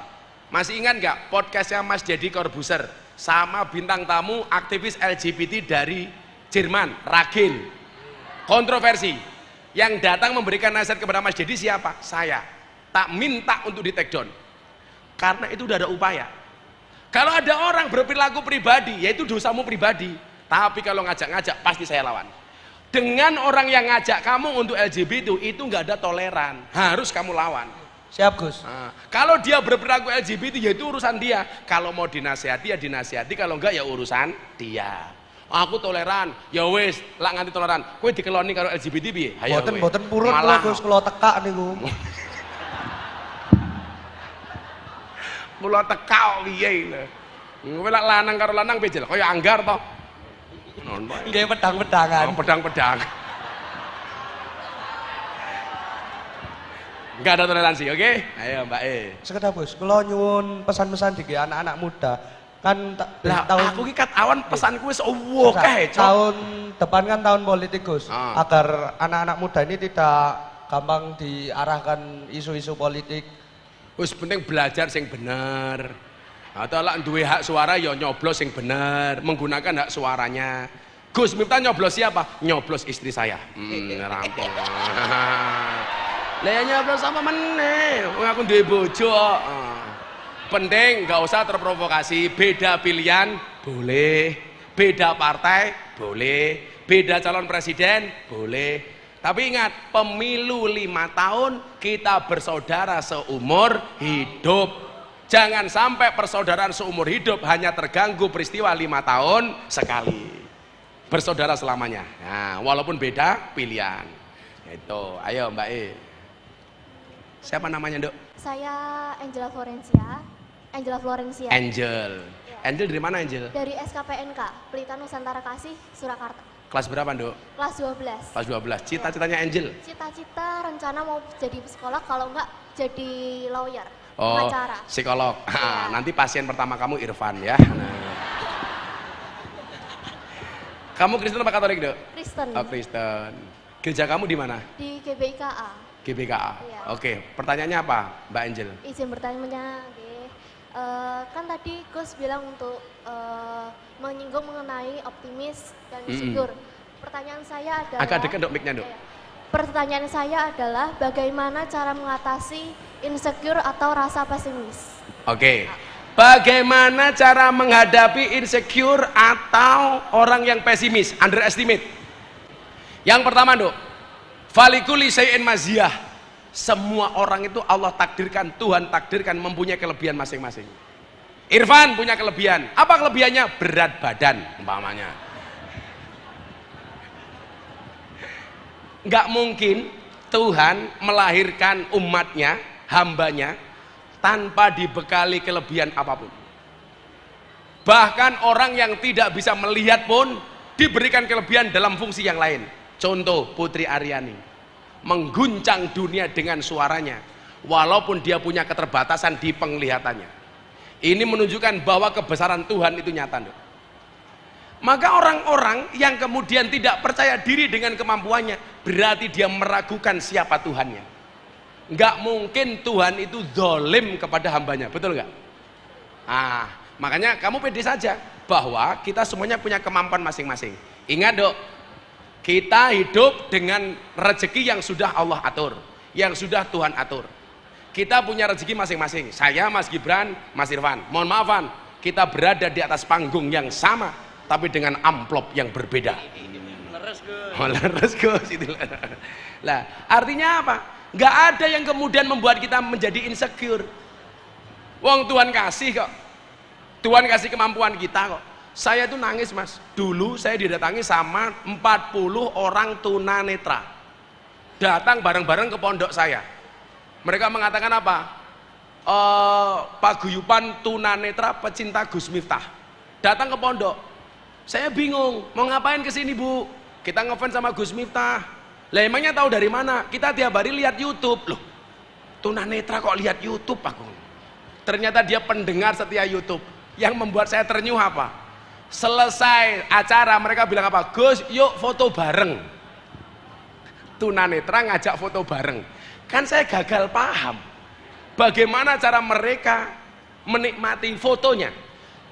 Masih ingat nggak podcastnya Mas Deddy Corbuzier sama bintang tamu aktivis LGBT dari Jerman, Ragil? Kontroversi. Yang datang memberikan nasihat kepada Mas Deddy siapa? Saya. Tak minta untuk di take down. Karena itu udah ada upaya. Kalau ada orang berperilaku pribadi, yaitu dosamu pribadi. Tapi kalau ngajak-ngajak, pasti saya lawan. Dengan orang yang ngajak kamu untuk LGBT itu nggak ada toleran, harus kamu lawan. Siap Gus. Nah, kalau dia berperilaku LGBT, ya itu urusan dia. Kalau mau dinasihati ya dinasihati, kalau enggak ya urusan dia. Aku toleran, ya wis, lak nganti toleran. Kowe dikeloni karo LGBT piye? Boten purun kula Gus, kula tekak niku. Kula tekak piye lho. Kowe lak lanang karo lanang piye jel? Kaya anggar to. Nggih pedang-pedangan. Oh, pedang-pedang. Enggak ada toleransi, oke? Ayo Mbak E. Sekedap Gus, kula nyuwun pesan-pesan digi anak-anak muda. Kan tahun aku ki kat awan pesanku wis akeh, tahun depan kan tahun politik Gus. Agar anak-anak muda ini tidak gampang diarahkan isu-isu politik. Wis penting belajar sing bener. Atau lak duwe hak suara ya nyoblos sing bener, menggunakan hak suaranya. Gus Miftah nyoblos siapa? Nyoblos istri saya. Rampung. Lah nyoblos apa meneh? Wong aku duwe bojo. Penting nggak usah terprovokasi. Beda pilihan boleh, beda partai boleh, beda calon presiden boleh. Tapi ingat, pemilu 5 tahun kita bersaudara seumur hidup. Jangan sampai persaudaraan seumur hidup hanya terganggu peristiwa 5 tahun sekali. Bersaudara selamanya. Nah, walaupun beda pilihan. Itu. Ayo Mbak E. Siapa namanya, Dok? Saya Angela Florencia. Angela Florencia. Angel. Ya. Angel dari mana, Angel? Dari SKPNK, Pelita Nusantara Kasih, Surakarta. Kelas berapa, Dok? Kelas 12. Kelas 12. Cita-citanya Angel? Cita-cita rencana mau jadi psikolog, kalau enggak jadi lawyer, Oh, pengacara. psikolog. Ya. Nanti pasien pertama kamu Irfan ya. Nah. Kamu Kristen apa Katolik, Dok? Kristen. Oh, Kristen. Gereja kamu di mana? Di GBIKA. GBKA. Iya. Oke, pertanyaannya apa, Mbak Angel? Izin bertanya, kan tadi Gus bilang untuk menyinggung mengenai optimis dan insecure. Pertanyaan saya adalah Agak dekat, Dok, mic-nya, Dok. Pertanyaan saya adalah bagaimana cara mengatasi insecure atau rasa pesimis? Oke. Bagaimana cara menghadapi insecure atau orang yang pesimis, underestimate? Yang pertama, Dok, falikuli syai'in maziyah. Semua orang itu Allah takdirkan, Tuhan takdirkan mempunyai kelebihan masing-masing. Irfan punya kelebihan. Apa kelebihannya? Berat badan, umpamanya. Nggak mungkin Tuhan melahirkan umatnya, hambanya, tanpa dibekali kelebihan apapun. Bahkan orang yang tidak bisa melihat pun diberikan kelebihan dalam fungsi yang lain. Contoh Putri Aryani mengguncang dunia dengan suaranya walaupun dia punya keterbatasan di penglihatannya. Ini menunjukkan bahwa kebesaran Tuhan itu nyata. Maka orang-orang yang kemudian tidak percaya diri dengan kemampuannya berarti dia meragukan siapa Tuhannya. Nggak mungkin Tuhan itu zalim kepada hambanya, betul nggak? Makanya kamu pede saja bahwa kita semuanya punya kemampuan masing-masing. Ingat, Dok, kita hidup dengan rezeki yang sudah Allah atur, yang sudah Tuhan atur. Kita punya rezeki masing-masing. Saya, Mas Gibran, Mas Irfan. Mohon maaf, Van, kita berada di atas panggung yang sama, tapi dengan amplop yang berbeda. Leres, Gus. Lah, artinya apa? Nggak ada yang kemudian membuat kita menjadi insecure. Wong Tuhan kasih kok. Tuhan kasih kemampuan kita kok. Saya tuh nangis, Mas. Dulu saya didatangi sama 40 orang tunanetra. Datang bareng-bareng ke pondok saya. Mereka mengatakan apa? Paguyuban tunanetra pecinta Gus Miftah. Datang ke pondok. Saya bingung, mau ngapain ke sini, Bu? Kita ngefans sama Gus Miftah. Lah emangnya tahu dari mana? Kita tiap hari lihat YouTube. Loh, tunanetra kok lihat YouTube aku? Ternyata dia pendengar setia YouTube. Yang membuat saya ternyuh apa? Selesai acara mereka bilang apa? Gus, yuk foto bareng. Tunanetra ngajak foto bareng. Kan saya gagal paham bagaimana cara mereka menikmati fotonya.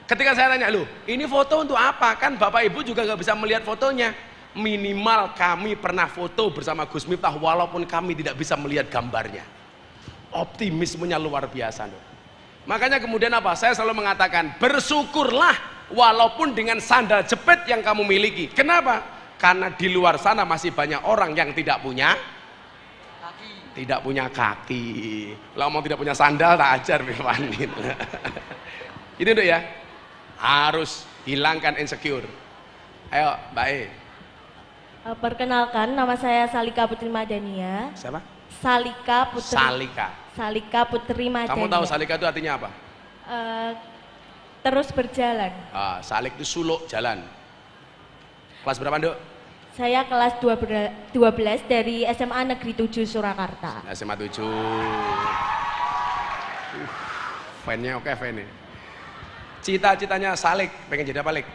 Ketika saya tanya, loh ini foto untuk apa? Kan Bapak Ibu juga nggak bisa melihat fotonya. Minimal kami pernah foto bersama Gus Miftah walaupun kami tidak bisa melihat gambarnya. Optimismenya luar biasa, loh. Makanya kemudian apa? Saya selalu mengatakan, bersyukurlah walaupun dengan sandal jepit yang kamu miliki. Kenapa? Karena di luar sana masih banyak orang yang tidak punya kaki. Tidak punya kaki. Kalau mau tidak punya sandal tak ajar Firmanin. Ini tuh ya. Harus hilangkan insecure. Ayo, Mbak E. Perkenalkan, nama saya Salika Putri Madania. Siapa? Salika Putri. Salika Putri Madania. Kamu tahu Salika itu artinya apa? Terus berjalan. Salik itu suluk jalan. Kelas berapa, Dok? Saya kelas 12 dari SMA Negeri 7 Surakarta. SMA 7. Fan-nya oke, fan-nya. Cita-citanya Salik, pengen jadi apa, Lik?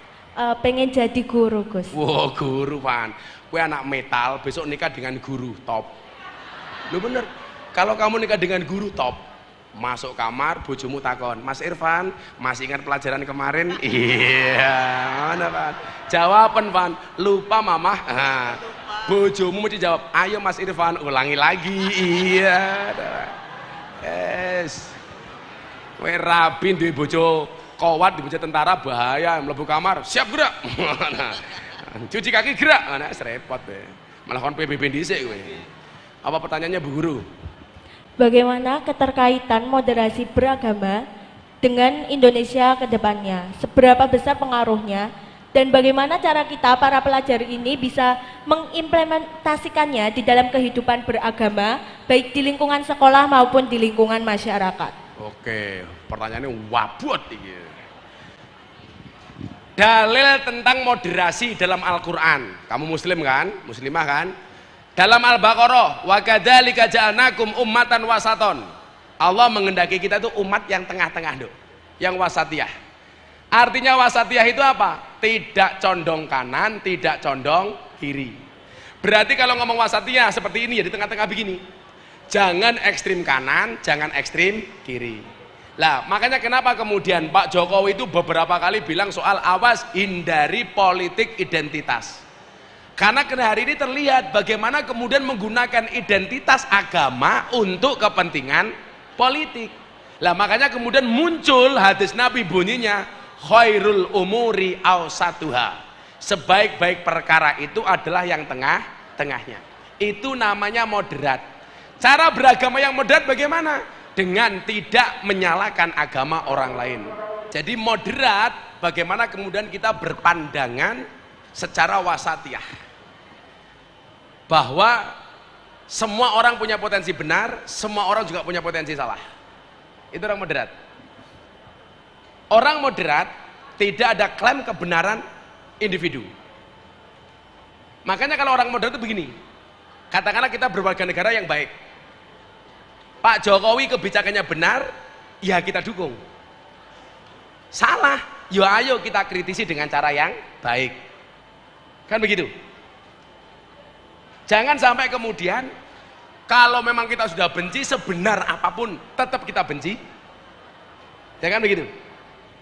Pengen jadi guru, Gus. Wow, guru, Pan. Kue anak metal, besok nikah dengan guru, top. Lu bener, kalau kamu nikah dengan guru, top. Masuk kamar, bojomu takon, Mas Irfan, masih ingat pelajaran kemarin? Iya, mana Pan? Jawaban Pan, lupa Mamah. Bojomu mesti jawab, ayo Mas Irfan, ulangi lagi. Iya, yes. Kowe rabi duwe bojo kowat, duwe bojo tentara bahaya, mlebu kamar, siap gerak. Cuci kaki gerak, ana repot deh. Malah kon PBB dhisik kowe. Apa pertanyaannya Bu Guru? Bagaimana keterkaitan moderasi beragama dengan Indonesia ke depannya? Seberapa besar pengaruhnya? Dan bagaimana cara kita para pelajar ini bisa mengimplementasikannya di dalam kehidupan beragama, baik di lingkungan sekolah maupun di lingkungan masyarakat? Oke, pertanyaannya wabut iki. Dalil tentang moderasi dalam Al-Qur'an. Kamu muslim kan? Muslimah kan? Dalam Al-Baqarah, wa kadzalika ja'alnakum ummatan wasaton. Allah mengendaki kita itu umat yang tengah-tengah, Dok. Yang wasatiyah. Artinya wasatiyah itu apa? Tidak condong kanan, tidak condong kiri. Berarti kalau ngomong wasatiyah seperti ini ya, di tengah-tengah begini. Jangan ekstrim kanan, jangan ekstrim kiri. Lah, makanya kenapa kemudian Pak Jokowi itu beberapa kali bilang soal awas hindari politik identitas. Karena hari ini terlihat bagaimana kemudian menggunakan identitas agama untuk kepentingan politik. Lah makanya kemudian muncul hadis Nabi bunyinya khairul umuri awsatuha. Sebaik-baik perkara itu adalah yang tengah-tengahnya. Itu namanya moderat. Cara beragama yang moderat bagaimana? Dengan tidak menyalahkan agama orang lain. Jadi moderat bagaimana kemudian kita berpandangan secara wasatiyah. Bahwa semua orang punya potensi benar, semua orang juga punya potensi salah. Itu orang moderat. Orang moderat tidak ada klaim kebenaran individu. Makanya kalau orang moderat itu begini, katakanlah kita berwarga negara yang baik, Pak Jokowi kebijakannya benar, ya kita dukung. Salah, ya ayo kita kritisi dengan cara yang baik. Kan begitu. Jangan sampai kemudian kalau memang kita sudah benci, sebenar apapun tetap kita benci. Jangan begitu.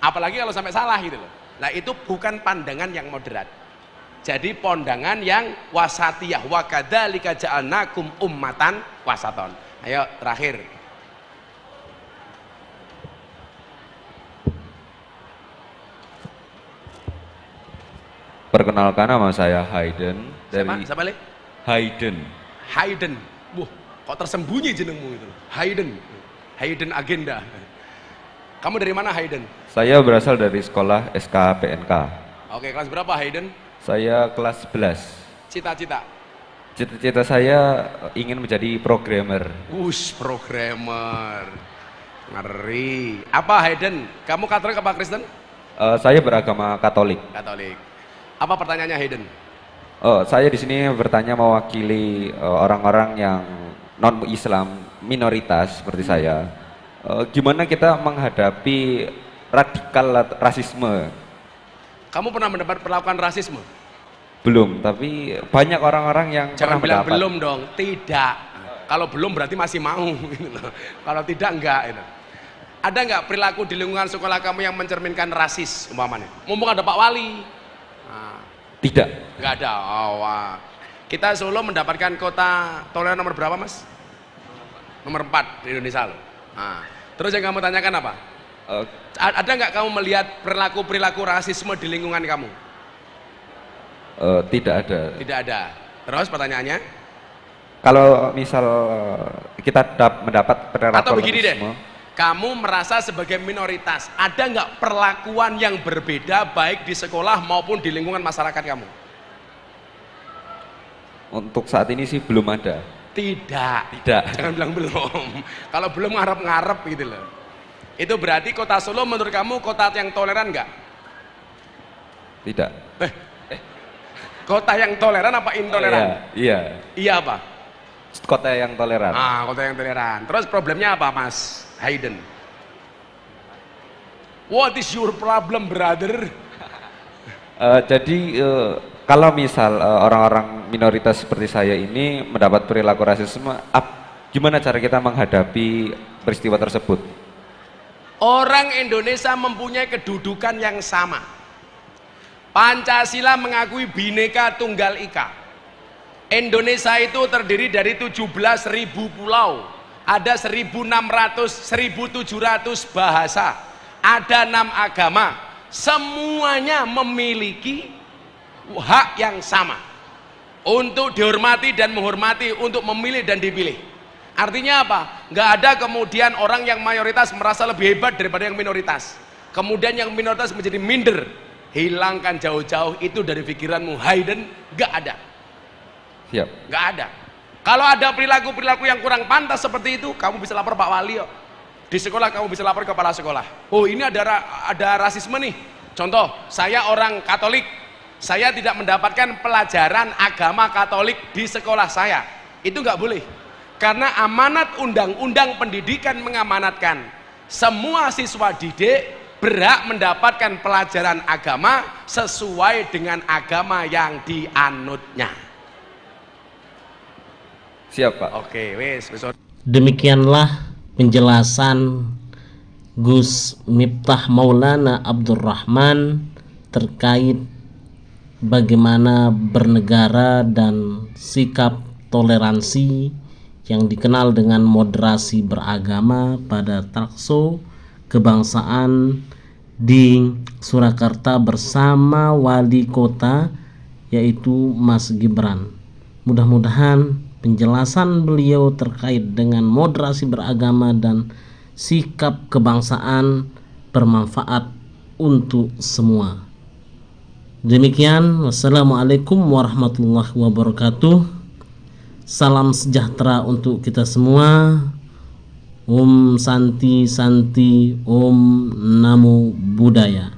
Apalagi kalau sampai salah gitu loh. Nah itu bukan pandangan yang moderat. Jadi pandangan yang wasatiyah. Wa kadzalika ja'alnakum ummatan wasaton. Ayo terakhir. Perkenalkan, nama saya Hayden dari Siapa? Hayden. Hayden. Wah, kok tersembunyi jenengmu itu? Hayden. Hayden Agenda. Kamu dari mana Hayden? Saya berasal dari sekolah SKPNK. Oke, kelas berapa Hayden? Saya kelas 11. Cita-cita? Cita-cita saya ingin menjadi programmer. Programmer. Ngeri. Apa Hayden? Kamu Katolik apa Kristen? Saya beragama Katolik. Katolik. Apa pertanyaannya Hayden? Saya di sini bertanya mewakili orang-orang yang non-Islam, minoritas seperti saya. Gimana kita menghadapi radikal rasisme? Kamu pernah mendapat perlakuan rasisme? Belum, tapi banyak orang-orang yang Jangan bilang mendapat. belum dong, tidak. Kalau belum berarti masih mau. Kalau tidak enggak. Ada enggak perilaku di lingkungan sekolah kamu yang mencerminkan rasis umpamanya? Mumpung ada Pak Wali. Tidak. Enggak ada. Oh, wah. Kita Solo mendapatkan kota toleran nomor berapa, Mas? Nomor 4 di Indonesia loh. Terus yang kamu tanyakan apa? Ada nggak kamu melihat perilaku rasisme di lingkungan kamu? Tidak ada. Tidak ada. Terus pertanyaannya? Kalau misal kita mendapat perilaku atau begini deh, rasisme, kamu merasa sebagai minoritas, ada nggak perlakuan yang berbeda baik di sekolah maupun di lingkungan masyarakat kamu? Untuk saat ini sih belum ada. Tidak. Tidak. Jangan bilang belum. Kalau belum ngarep-ngarep gitu loh. Itu berarti kota Solo menurut kamu kota yang toleran nggak? Tidak. Kota yang toleran apa intoleran? Iya. Iya apa? Kota yang toleran. Kota yang toleran. Terus problemnya apa, Mas Hayden? What is your problem, brother? Jadi kalau misal orang-orang minoritas seperti saya ini mendapat perilaku rasisme, gimana cara kita menghadapi peristiwa tersebut? Orang Indonesia mempunyai kedudukan yang sama. Pancasila mengakui Bhinneka Tunggal Ika. Indonesia itu terdiri dari 17.000 pulau. ada 1.600, 1.700 bahasa, ada 6 agama, semuanya memiliki hak yang sama untuk dihormati dan menghormati, untuk memilih dan dipilih. Artinya apa? Nggak ada kemudian orang yang mayoritas merasa lebih hebat daripada yang minoritas, kemudian yang minoritas menjadi minder. Hilangkan jauh-jauh itu dari pikiranmu, Haydn. Nggak ada. Siap. Nggak ada. Kalau ada perilaku-perilaku yang kurang pantas seperti itu, kamu bisa lapor Pak Wali kok. Di sekolah kamu bisa lapor ke kepala sekolah. Oh, ini ada rasisme nih. Contoh, saya orang Katolik, saya tidak mendapatkan pelajaran agama Katolik di sekolah saya. Itu nggak boleh. Karena amanat undang-undang pendidikan mengamanatkan semua siswa didik berhak mendapatkan pelajaran agama sesuai dengan agama yang dianutnya. Siap, Pak. Oke, wes. Demikianlah penjelasan Gus Miftah Maulana Abdurrahman terkait bagaimana bernegara dan sikap toleransi yang dikenal dengan moderasi beragama pada Talkshow Kebangsaan di Surakarta bersama wali kota yaitu Mas Gibran. Mudah-mudahan penjelasan beliau terkait dengan moderasi beragama dan sikap kebangsaan bermanfaat untuk semua. Demikian, wassalamualaikum warahmatullahi wabarakatuh. Salam sejahtera untuk kita semua. Om Santi Santi, Om Namo Buddhaya.